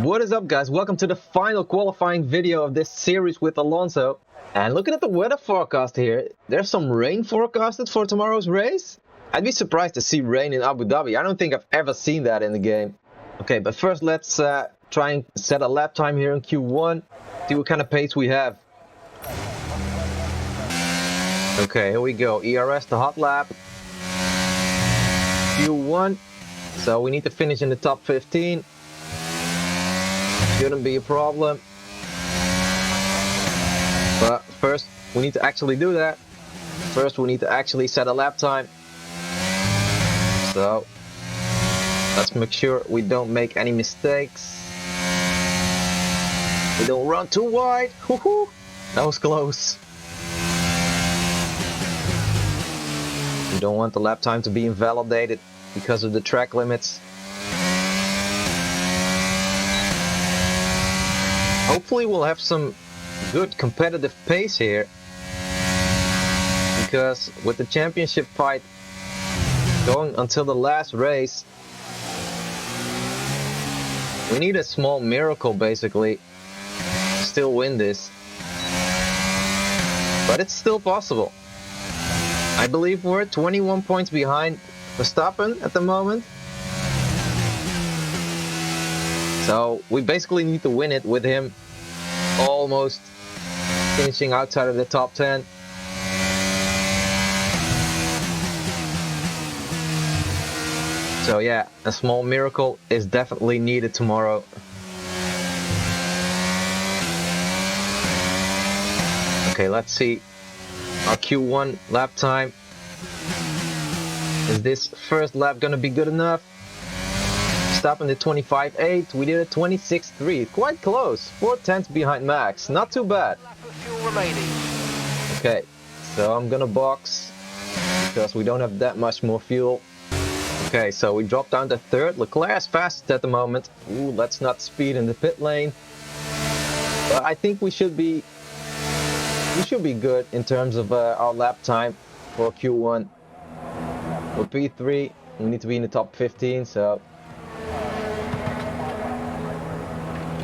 What is up, guys? Welcome to the final qualifying video of this series with Alonso. And looking at the weather forecast here, there's some rain forecasted for tomorrow's race. I'd be surprised to see rain in Abu Dhabi. I don't think I've ever seen that in the game. Okay, but first let's try and set a lap time here in Q1. See what kind of pace we have. Okay, here we go. ERS, the hot lap. Q1. So we need to finish in the top 15. Shouldn't be a problem. But first, we need to actually do that. First, we need to actually set a lap time. So, let's make sure we don't make any mistakes. We don't run too wide. Woohoo! That was close. We don't want the lap time to be invalidated because of the track limits. Hopefully we'll have some good competitive pace here, because with the championship fight going until the last race, we need a small miracle basically to still win this. But it's still possible. I believe we're 21 points behind Verstappen at the moment. So we basically need to win it with him almost finishing outside of the top 10. So yeah, a small miracle is definitely needed tomorrow. Okay, let's see our Q1 lap time. Is this first lap gonna be good enough? Stopping the 25.8, we did a 26.3, quite close, 4/10 behind Max, not too bad. Okay, so I'm gonna box because we don't have that much more fuel. Okay, so we dropped down to third. Leclerc's fastest at the moment. Ooh, let's not speed in the pit lane. But I think we should be good in terms of our lap time for Q1. For P3, we need to be in the top 15, so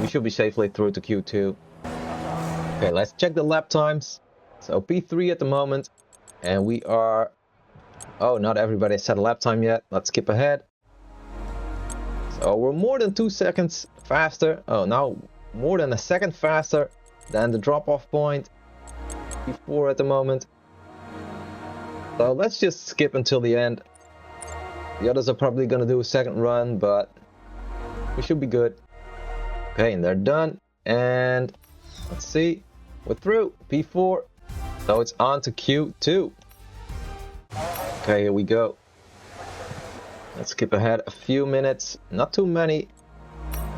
we should be safely through to Q2. Okay, let's check the lap times. So P3 at the moment, and we are... Oh, not everybody set a lap time yet. Let's skip ahead. So we're more than 2 seconds faster. Oh, now more than a second faster than the drop-off point. P4 at the moment. So let's just skip until the end. The others are probably going to do a second run, but we should be good. Okay, and they're done. And let's see. We're through. P4. So it's on to Q2. Okay, here we go. Let's skip ahead a few minutes. Not too many.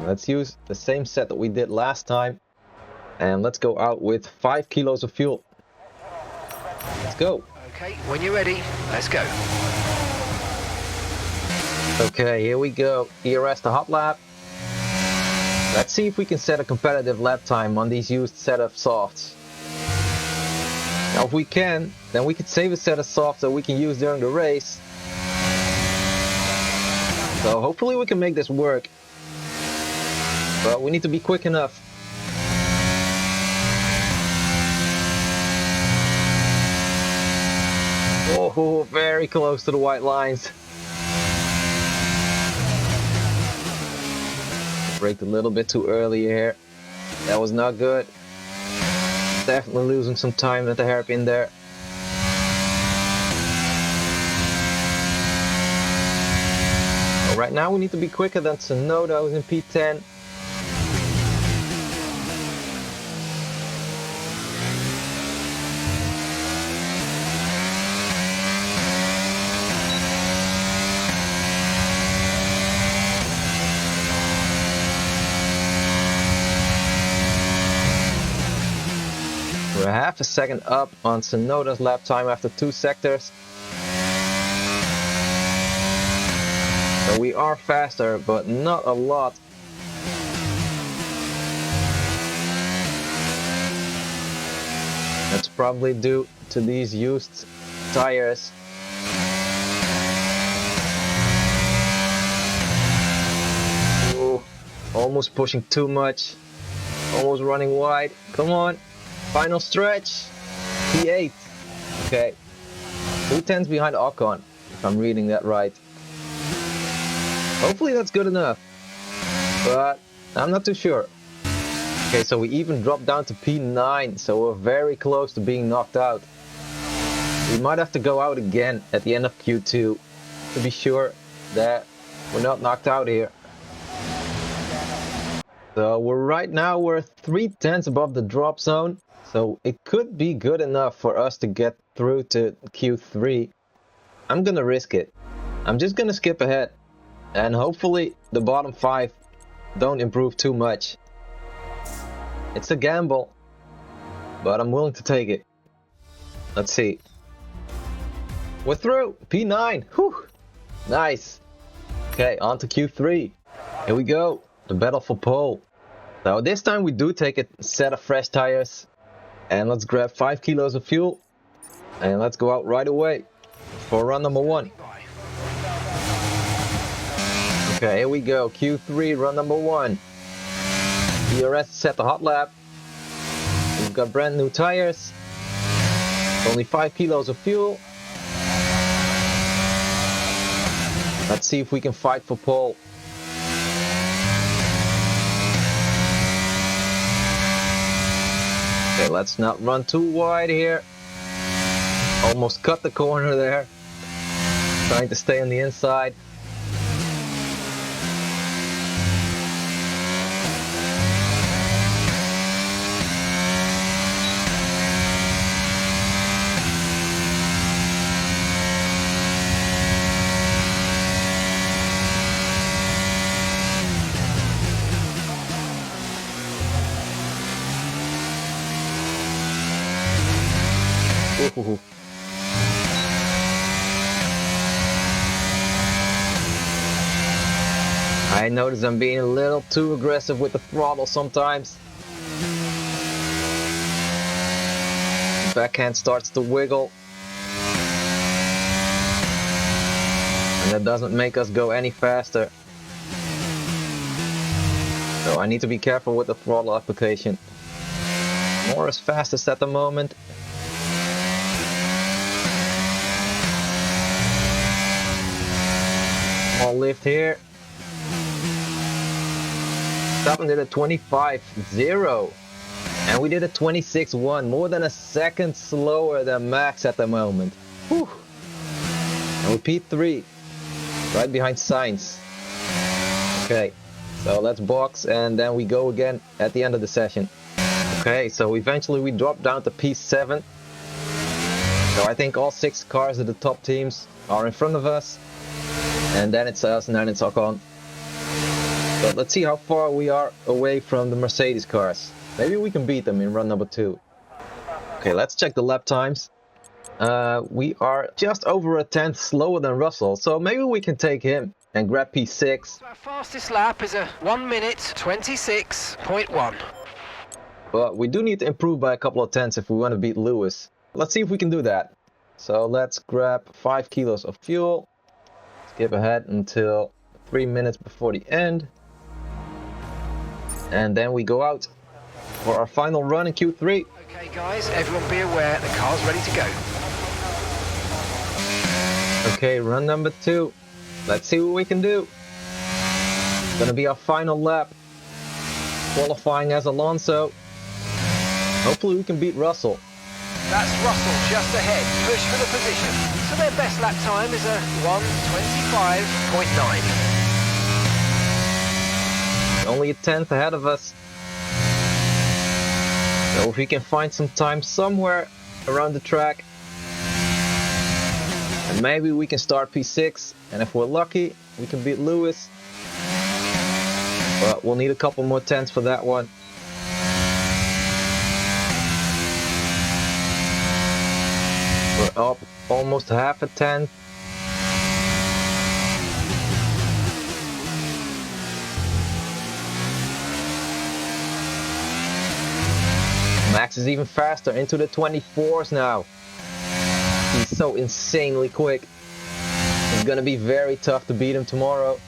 Let's use the same set that we did last time. And let's go out with 5 kilos of fuel. Let's go. Okay, when you're ready, let's go. Okay, here we go. ERS the hot lap. Let's see if we can set a competitive lap time on these used set of softs. Now if we can, then we could save a set of softs that we can use during the race. So hopefully we can make this work. But we need to be quick enough. Oh, very close to the white lines. Braked a little bit too early here. That was not good. Definitely losing some time at the hairpin there. Well, right now we need to be quicker than Tsunoda, who's in P10. We're half a second up on Tsunoda's lap time after 2 sectors. So we are faster, but not a lot. That's probably due to these used tires. Almost pushing too much. Almost running wide. Come on. Final stretch. P8. Okay. 2 tenths behind Ocon, if I'm reading that right. Hopefully that's good enough. But I'm not too sure. Okay, so we even dropped down to P9. So we're very close to being knocked out. We might have to go out again at the end of Q2 to be sure that we're not knocked out here. So right now we're 3 tenths above the drop zone. So it could be good enough for us to get through to Q3. I'm gonna risk it. I'm just gonna skip ahead. And hopefully the bottom 5 don't improve too much. It's a gamble, but I'm willing to take it. Let's see. We're through! P9! Whew! Nice! Okay, on to Q3. Here we go. The battle for pole. Now this time we do take a set of fresh tires. And let's grab 5 kilos of fuel. And let's go out right away for run number 1. Okay, here we go. Q3, run number 1. DRS set the hot lap. We've got brand new tires. Only 5 kilos of fuel. Let's see if we can fight for pole. Okay, let's not run too wide here. Almost cut the corner there. Trying to stay on the inside. Ooh. I notice I'm being a little too aggressive with the throttle sometimes. The backhand starts to wiggle. And that doesn't make us go any faster. So I need to be careful with the throttle application. More is fastest at the moment. Small lift here. Verstappen did a 25.0 and we did a 26.1, more than a second slower than Max at the moment. Whew. And we're P3, right behind Sainz. Okay, so let's box and then we go again at the end of the session. Okay, so eventually we drop down to P7. So I think all 6 cars of the top teams are in front of us. And then it's us, and then it's Ocon. But let's see how far we are away from the Mercedes cars. Maybe we can beat them in run number 2. Okay, let's check the lap times. We are just over a tenth slower than Russell, so maybe we can take him and grab P6. So our fastest lap is a 1 minute 26.1. But we do need to improve by a couple of tenths if we want to beat Lewis. Let's see if we can do that. So let's grab 5 kilos of fuel. Skip ahead until 3 minutes before the end. And then we go out for our final run in Q3. Okay guys, everyone be aware, the car's ready to go. Okay, run number 2. Let's see what we can do. It's gonna be our final lap. Qualifying as Alonso. Hopefully we can beat Russell. That's Russell just ahead, push for the position. So their best lap time is a 1:25.9. Only a tenth ahead of us. So if we can find some time somewhere around the track, and maybe we can start P6, and if we're lucky, we can beat Lewis. But we'll need a couple more tenths for that one. We're up almost half a tenth. Max is even faster, into the 24s now. He's so insanely quick. It's gonna be very tough to beat him tomorrow.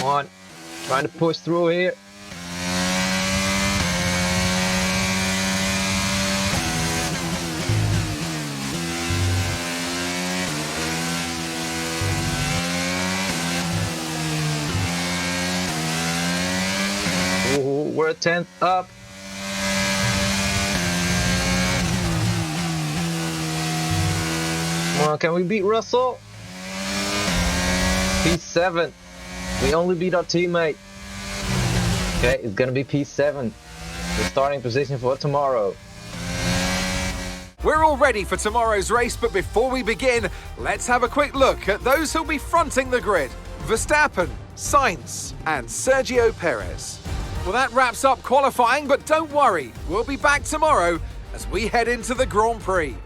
Come on. Trying to push through here. Ooh, we're a 10th up. Come on, can we beat Russell? P7. We only beat our teammate. Okay, it's gonna be P7. The starting position for tomorrow. We're all ready for tomorrow's race, but before we begin, let's have a quick look at those who'll be fronting the grid. Verstappen, Sainz, and Sergio Perez. Well, that wraps up qualifying, but don't worry, we'll be back tomorrow as we head into the Grand Prix.